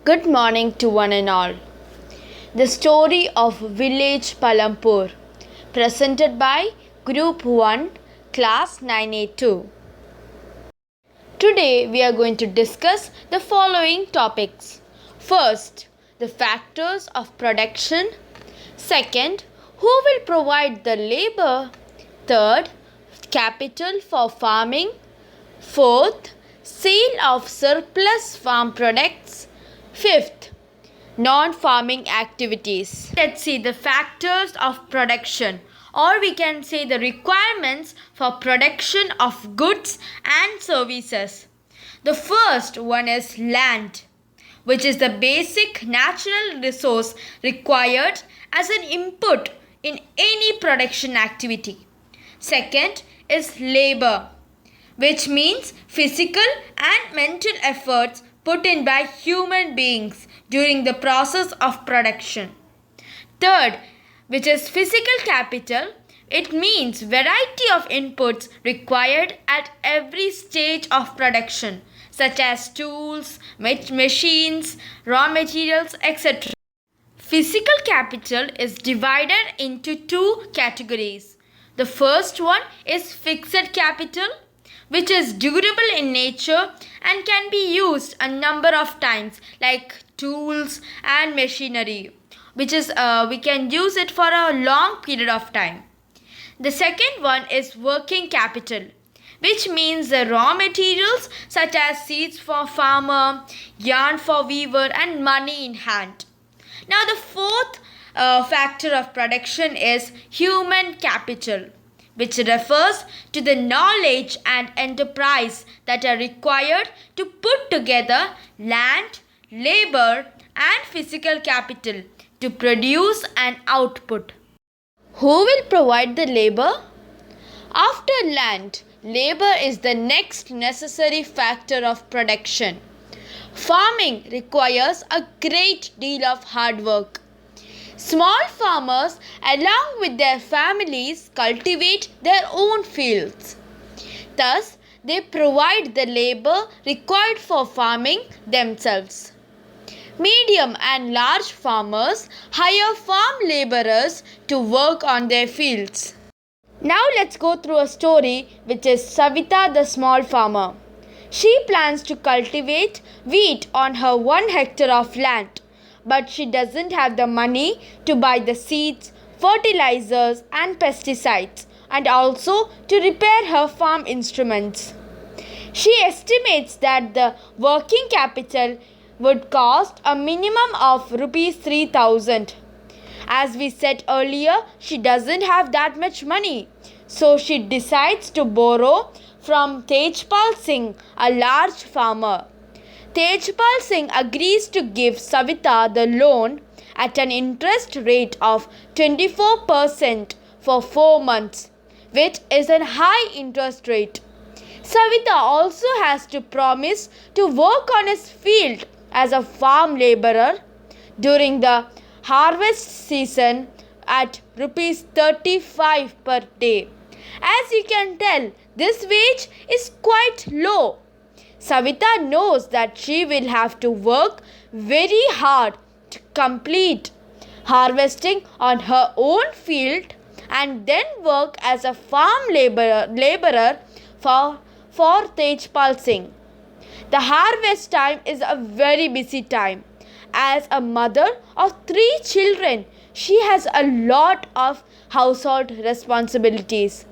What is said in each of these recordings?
Good morning to one and all. The story of village Palampur, presented by Group 1, Class 9A2. Today we are going to discuss the following topics. First, the factors of production. Second, who will provide the labor? Third, capital for farming. Fourth, sale of surplus farm products. Fifth, non-farming activities. Let's see the factors of production, or we can say the requirements for production of goods and services. The first one is land, which is the basic natural resource required as an input in any production activity. Second is labor, which means physical and mental efforts put in by human beings during the process of production. Third, which is physical capital, it means variety of inputs required at every stage of production, such as tools, machines, raw materials, etc. Physical capital is divided into two categories. The first one is fixed capital, which is durable in nature and can be used a number of times, like tools and machinery, which is we can use it for a long period of time. The second one is working capital, which means the raw materials such as seeds for farmer, yarn for weaver, and money in hand. Now the fourth factor of production is human capital, which refers to the knowledge and enterprise that are required to put together land, labor, and physical capital to produce an output. Who will provide the labor? After land, labor is the next necessary factor of production. Farming requires a great deal of hard work. Small farmers, along with their families, cultivate their own fields. Thus, they provide the labor required for farming themselves. Medium and large farmers hire farm laborers to work on their fields. Now let's go through a story which is Savita the small farmer. She plans to cultivate wheat on her 1 hectare of land, but she doesn't have the money to buy the seeds, fertilizers and pesticides, and also to repair her farm instruments. She estimates that the working capital would cost a minimum of rupees 3,000. As we said earlier, she doesn't have that much money, so she decides to borrow from Tejpal Singh, a large farmer. Tejpal Singh agrees to give Savita the loan at an interest rate of 24% for 4 months, which is a high interest rate. Savita also has to promise to work on his field as a farm laborer during the harvest season at rupees 35 per day. As you can tell, this wage is quite low. Savita knows that she will have to work very hard to complete harvesting on her own field and then work as a farm laborer for Tejpal Singh. The harvest time is a very busy time. As a mother of 3 children, she has a lot of household responsibilities.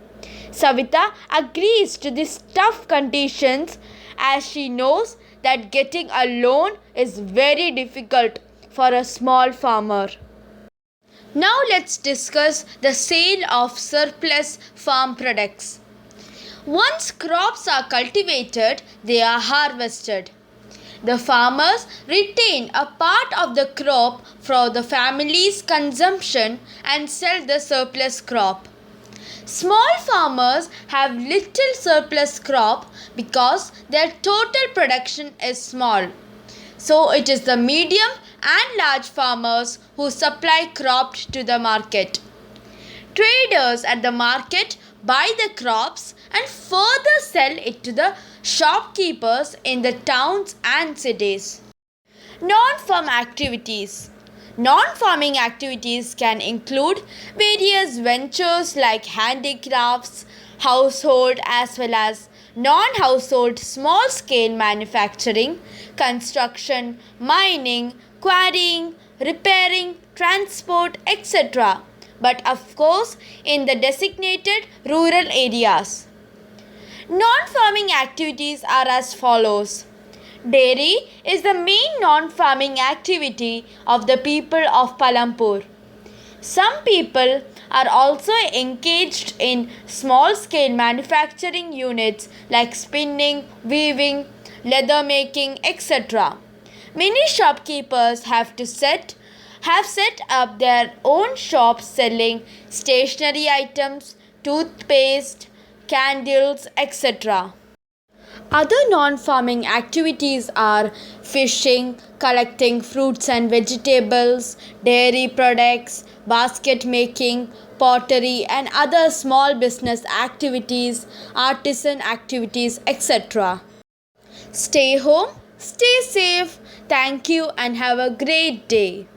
Savita agrees to these tough conditions as she knows that getting a loan is very difficult for a small farmer. Now let's discuss the sale of surplus farm products. Once crops are cultivated, they are harvested. The farmers retain a part of the crop for the family's consumption and sell the surplus crop. Small farmers have little surplus crop because their total production is small. So it is the medium and large farmers who supply crops to the market. Traders at the market buy the crops and further sell it to the shopkeepers in the towns and cities. Non-farm activities. Non-farming activities can include various ventures like handicrafts, household as well as non-household small-scale manufacturing, construction, mining, quarrying, repairing, transport, etc. But of course in the designated rural areas. Non-farming activities are as follows. Dairy is the main non-farming activity of the people of Palampur. Some people are also engaged in small-scale manufacturing units like spinning, weaving, leather making, etc. Many shopkeepers have set up their own shops selling stationery items, toothpaste, candles, etc. Other non-farming activities are fishing, collecting fruits and vegetables, dairy products, basket making, pottery and other small business activities, artisan activities, etc. Stay home, stay safe. Thank you and have a great day.